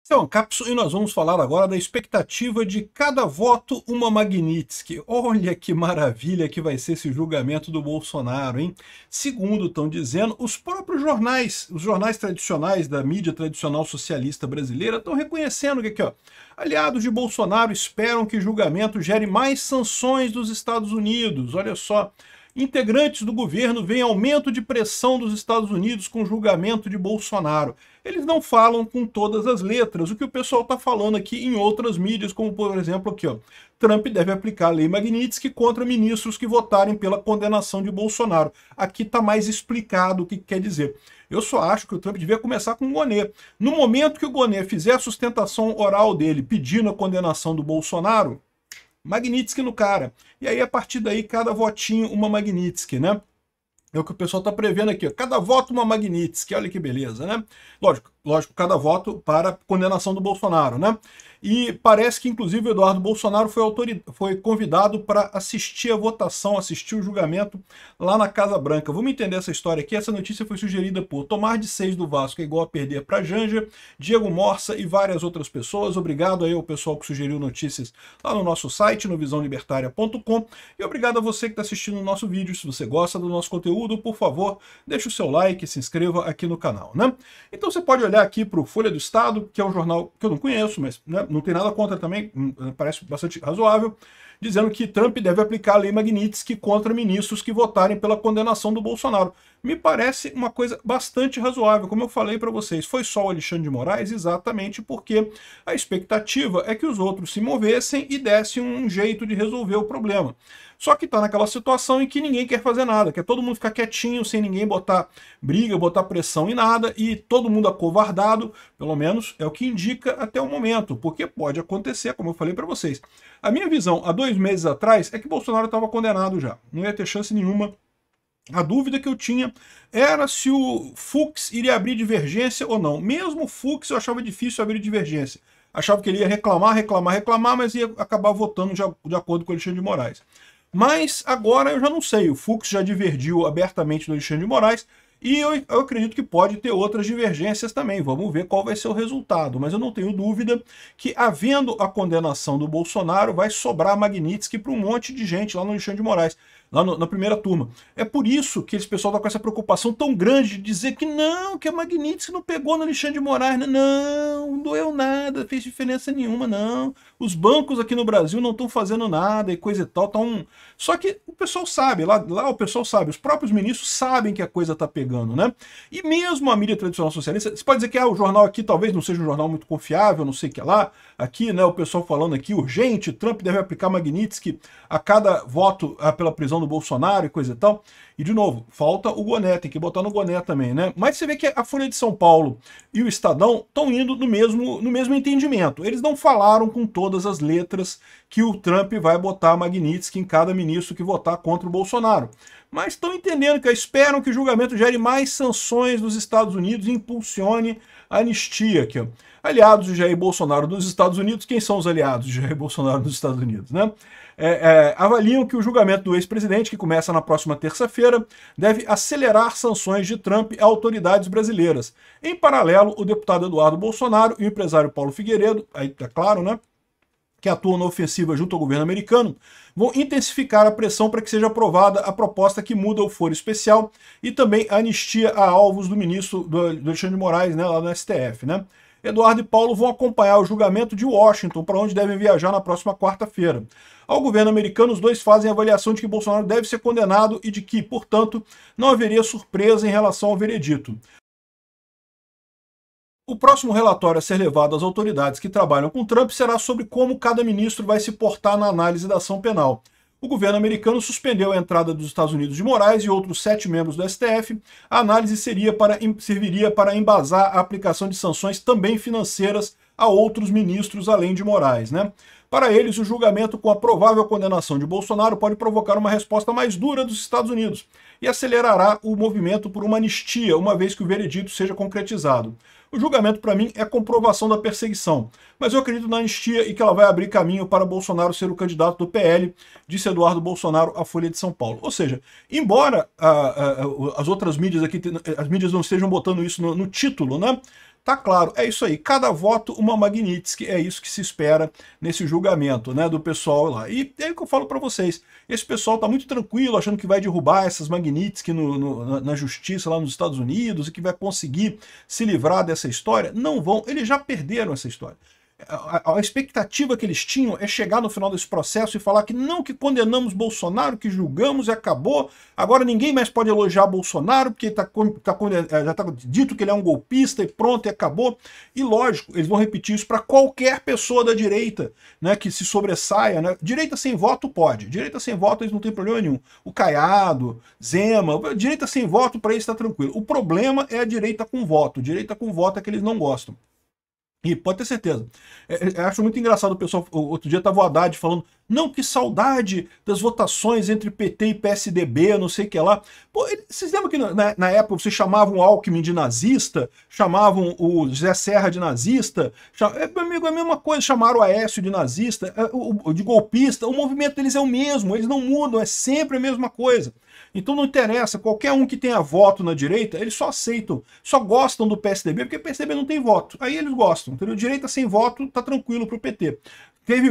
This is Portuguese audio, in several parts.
Esse é um Capsule e nós vamos falar agora da expectativa de cada voto uma Magnitsky. Olha que maravilha que vai ser esse julgamento do Bolsonaro, hein? Segundo estão dizendo, os próprios jornais, os jornais tradicionais da mídia tradicional socialista brasileira estão reconhecendo que aqui, ó, aliados de Bolsonaro esperam que o julgamento gere mais sanções dos Estados Unidos. Olha só. Integrantes do governo veem aumento de pressão dos Estados Unidos com o julgamento de Bolsonaro. Eles não falam com todas as letras, o que o pessoal está falando aqui em outras mídias, como por exemplo aqui, ó. Trump deve aplicar a lei Magnitsky contra ministros que votarem pela condenação de Bolsonaro. Aqui está mais explicado o que quer dizer. Eu só acho que o Trump devia começar com o Gonê. No momento que o Gonê fizer a sustentação oral dele pedindo a condenação do Bolsonaro, Magnitsky no cara. E aí, a partir daí, cada votinho uma Magnitsky, né? É o que o pessoal está prevendo aqui, ó. Cada voto uma Magnitsky, olha que beleza, né? Lógico, cada voto para condenação do Bolsonaro, né? E parece que, inclusive, o Eduardo Bolsonaro foi convidado para assistir a votação, assistir o julgamento lá na Casa Branca. Vamos entender essa história aqui. Essa notícia foi sugerida por Tomar de 6 do Vasco é igual a perder para Janja, Diego Morsa e várias outras pessoas. Obrigado aí ao pessoal que sugeriu notícias lá no nosso site, no visãolibertaria.com. E obrigado a você que está assistindo o nosso vídeo. Se você gosta do nosso conteúdo, por favor, deixe o seu like e se inscreva aqui no canal, né? Então você pode olhar aqui para o Folha do Estado, que é um jornal que eu não conheço, mas né, não tem nada contra também, parece bastante razoável, dizendo que Trump deve aplicar a lei Magnitsky contra ministros que votarem pela condenação do Bolsonaro. Me parece uma coisa bastante razoável, como eu falei para vocês. Foi só o Alexandre de Moraes exatamente porque a expectativa é que os outros se movessem e dessem um jeito de resolver o problema. Só que está naquela situação em que ninguém quer fazer nada, quer todo mundo ficar quietinho, sem ninguém botar briga, botar pressão em nada, e todo mundo acovardado, pelo menos é o que indica até o momento, porque pode acontecer, como eu falei para vocês. A minha visão, há 2 meses atrás, é que Bolsonaro estava condenado já, não ia ter chance nenhuma. A dúvida que eu tinha era se o Fux iria abrir divergência ou não. Mesmo o Fux eu achava difícil abrir divergência. Achava que ele ia reclamar, mas ia acabar votando de acordo com o Alexandre de Moraes. Mas agora eu já não sei, o Fux já divergiu abertamente do Alexandre de Moraes e eu acredito que pode ter outras divergências também. Vamos ver qual vai ser o resultado. Mas eu não tenho dúvida que, havendo a condenação do Bolsonaro, vai sobrar Magnitsky para um monte de gente lá no Alexandre de Moraes, lá na primeira turma. É por isso que esse pessoal está com essa preocupação tão grande de dizer que não, que a Magnitsky não pegou no Alexandre de Moraes. Não doeu nada, fez diferença nenhuma, não. Os bancos aqui no Brasil não estão fazendo nada e coisa e tal. Só que o pessoal sabe, lá o pessoal sabe, os próprios ministros sabem que a coisa está pegando, né? E mesmo a mídia tradicional socialista, você pode dizer que o jornal aqui talvez não seja um jornal muito confiável, não sei o que lá. Aqui, né, o pessoal falando aqui, urgente, Trump deve aplicar Magnitsky a cada voto pela prisão do Bolsonaro e coisa e tal. E, de novo, falta o Gonê, tem que botar no Gonê também, né? Mas você vê que a Folha de São Paulo e o Estadão estão indo no mesmo entendimento. Eles não falaram com todas as letras que o Trump vai botar Magnitsky em cada ministro que votar contra o Bolsonaro. Mas estão entendendo que esperam que o julgamento gere mais sanções dos Estados Unidos e impulsione a anistia aqui, ó. Aliados de Jair Bolsonaro nos Estados Unidos, quem são os aliados de Jair Bolsonaro nos Estados Unidos, né? Avaliam que o julgamento do ex-presidente, que começa na próxima terça-feira, deve acelerar sanções de Trump a autoridades brasileiras. Em paralelo, o deputado Eduardo Bolsonaro e o empresário Paulo Figueiredo, aí tá claro, né, que atuam na ofensiva junto ao governo americano, vão intensificar a pressão para que seja aprovada a proposta que muda o foro especial e também a anistia a alvos do ministro do Alexandre de Moraes, né, lá no STF, né? Eduardo e Paulo vão acompanhar o julgamento de Washington, para onde devem viajar na próxima quarta-feira. Ao governo americano, os dois fazem a avaliação de que Bolsonaro deve ser condenado e de que, portanto, não haveria surpresa em relação ao veredito. O próximo relatório a ser levado às autoridades que trabalham com Trump será sobre como cada ministro vai se portar na análise da ação penal. O governo americano suspendeu a entrada dos Estados Unidos de Moraes e outros 7 membros do STF. A análise serviria para embasar a aplicação de sanções também financeiras a outros ministros além de Moraes, né? Para eles, o julgamento com a provável condenação de Bolsonaro pode provocar uma resposta mais dura dos Estados Unidos e acelerará o movimento por uma anistia, uma vez que o veredito seja concretizado. O julgamento, para mim, é comprovação da perseguição, mas eu acredito na anistia e que ela vai abrir caminho para Bolsonaro ser o candidato do PL, disse Eduardo Bolsonaro à Folha de São Paulo. Ou seja, embora as outras mídias aqui, as mídias não estejam botando isso no título, né? tá claro, é isso aí. Cada voto, uma Magnitsky, é isso que se espera nesse julgamento, né, do pessoal lá. E é o que eu falo para vocês. Esse pessoal tá muito tranquilo, achando que vai derrubar essas Magnitsky na justiça lá nos Estados Unidos e que vai conseguir se livrar dessa história. Não vão, eles já perderam essa história. A expectativa que eles tinham é chegar no final desse processo e falar que não, que condenamos Bolsonaro, que julgamos e acabou, agora ninguém mais pode elogiar Bolsonaro, porque já está dito que ele é um golpista e pronto, e acabou. E lógico, eles vão repetir isso para qualquer pessoa da direita, né, que se sobressaia. Né? Direita sem voto pode, direita sem voto eles não tem problema nenhum. O Caiado, Zema, direita sem voto para eles está tranquilo. O problema é a direita com voto é que eles não gostam. E pode ter certeza. Eu acho muito engraçado o pessoal, outro dia estava o Haddad falando, não, que saudade das votações entre PT e PSDB, não sei o que lá. Pô, vocês lembram que na época vocês chamavam o Alckmin de nazista, chamavam o José Serra de nazista, meu amigo, é a mesma coisa, chamaram o Aécio de nazista, de golpista, o movimento deles é o mesmo, eles não mudam, é sempre a mesma coisa. Então não interessa, qualquer um que tenha voto na direita, eles só aceitam, só gostam do PSDB, porque o PSDB não tem voto. Aí eles gostam, entendeu? Direita sem voto, tá tranquilo pro PT.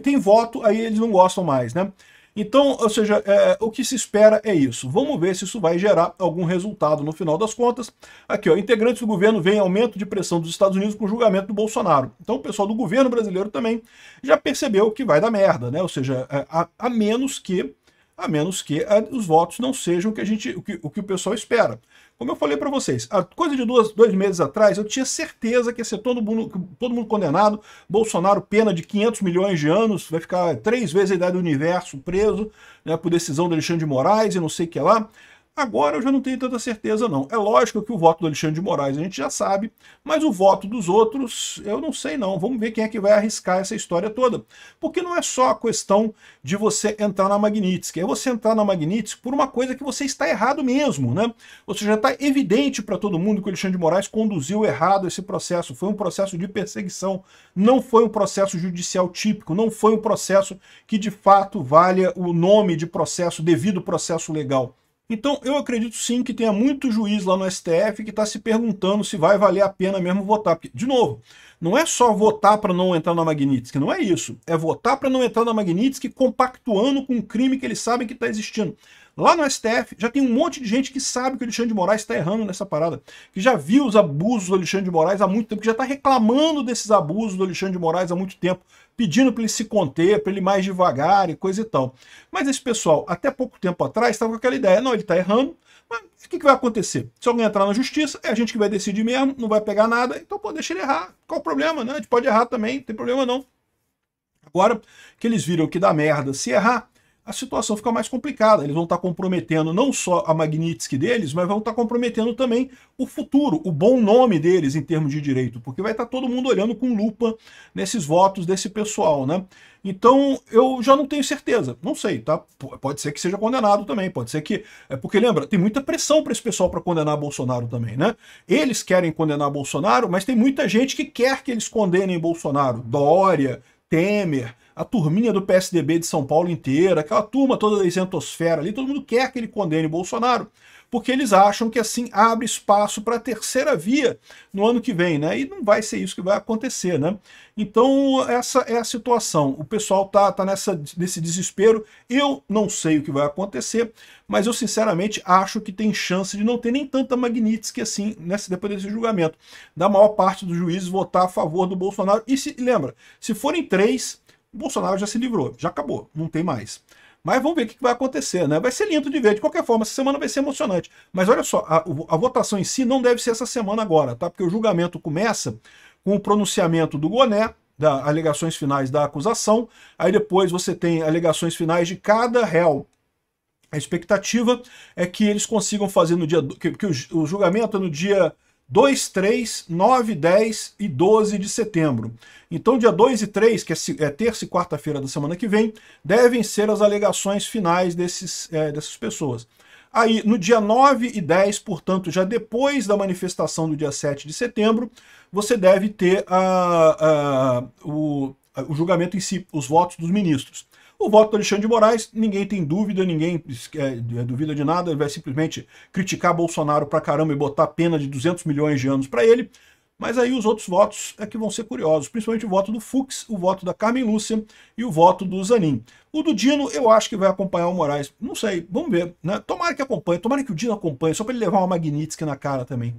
Tem voto, aí eles não gostam mais, né? Então, ou seja, o que se espera é isso. Vamos ver se isso vai gerar algum resultado no final das contas. Aqui, ó, integrantes do governo veem aumento de pressão dos Estados Unidos com o julgamento do Bolsonaro. Então o pessoal do governo brasileiro também já percebeu que vai dar merda, né? Ou seja, a menos que os votos não sejam o que o pessoal espera. Como eu falei para vocês, a coisa de dois meses atrás, eu tinha certeza que ia ser todo mundo condenado, Bolsonaro pena de 500 milhões de anos, vai ficar 3 vezes a idade do universo preso, né, por decisão do Alexandre de Moraes e não sei o que lá. Agora eu já não tenho tanta certeza não. É lógico que o voto do Alexandre de Moraes a gente já sabe, mas o voto dos outros eu não sei não. Vamos ver quem é que vai arriscar essa história toda. Porque não é só a questão de você entrar na Magnitsky, é você entrar na Magnitsky por uma coisa que você está errado mesmo, né? Ou seja, está evidente para todo mundo que o Alexandre de Moraes conduziu errado esse processo. Foi um processo de perseguição, não foi um processo judicial típico, não foi um processo que de fato valha o nome de processo, devido processo legal. Então, eu acredito sim que tenha muito juiz lá no STF que está se perguntando se vai valer a pena mesmo votar. Porque, de novo, não é só votar para não entrar na Magnitsky, não é isso. É votar para não entrar na Magnitsky compactuando com um crime que eles sabem que está existindo. Lá no STF já tem um monte de gente que sabe que o Alexandre de Moraes está errando nessa parada, que já viu os abusos do Alexandre de Moraes há muito tempo, que já está reclamando desses abusos do Alexandre de Moraes há muito tempo, pedindo para ele se conter, para ele ir mais devagar e coisa e tal. Mas esse pessoal, até pouco tempo atrás, estava com aquela ideia, não, ele está errando, mas o que vai acontecer? Se alguém entrar na justiça, é a gente que vai decidir mesmo, não vai pegar nada, então pô, deixa ele errar. Qual o problema, né? A gente pode errar também, não tem problema não. Agora que eles viram que dá merda se errar, a situação fica mais complicada. Eles vão estar comprometendo não só a Magnitsky deles, mas vão estar comprometendo também o futuro, o bom nome deles em termos de direito, porque vai estar todo mundo olhando com lupa nesses votos desse pessoal, né? Então, eu já não tenho certeza, não sei, tá? Pode ser que seja condenado também, pode ser que... porque lembra, tem muita pressão para esse pessoal para condenar Bolsonaro também, né? Eles querem condenar Bolsonaro, mas tem muita gente que quer que eles condenem Bolsonaro. Dória, Temer, a turminha do PSDB de São Paulo inteira, aquela turma toda da isentosfera ali, todo mundo quer que ele condene Bolsonaro, porque eles acham que assim abre espaço para a terceira via no ano que vem, né? E não vai ser isso que vai acontecer, né? Então essa é a situação. O pessoal tá nesse desespero. Eu não sei o que vai acontecer, mas eu sinceramente acho que tem chance de não ter nem tanta Magnitsky assim depois desse julgamento. Da maior parte dos juízes votar a favor do Bolsonaro. E lembra, se forem 3, o Bolsonaro já se livrou, já acabou, não tem mais. Mas vamos ver o que vai acontecer, né? Vai ser lindo de ver, de qualquer forma, essa semana vai ser emocionante. Mas olha só, a votação em si não deve ser essa semana agora, tá? Porque o julgamento começa com o pronunciamento do Goné, das alegações finais da acusação, aí depois você tem alegações finais de cada réu. A expectativa é que eles consigam fazer no dia... que o julgamento é no dia 2, 3, 9, 10 e 12 de setembro. Então, dia 2 e 3, que é terça e quarta-feira da semana que vem, devem ser as alegações finais dessas pessoas. Aí, no dia 9 e 10, portanto, já depois da manifestação do dia 7 de setembro, você deve ter o julgamento em si, os votos dos ministros. O voto do Alexandre de Moraes, ninguém tem dúvida, ninguém duvida de nada, ele vai simplesmente criticar Bolsonaro pra caramba e botar pena de 200 milhões de anos para ele. Mas aí os outros votos é que vão ser curiosos, principalmente o voto do Fux, o voto da Carmen Lúcia e o voto do Zanin. O do Dino eu acho que vai acompanhar o Moraes, não sei, vamos ver, né? Tomara que acompanhe, tomara que o Dino acompanhe, só para ele levar uma Magnitsky na cara também.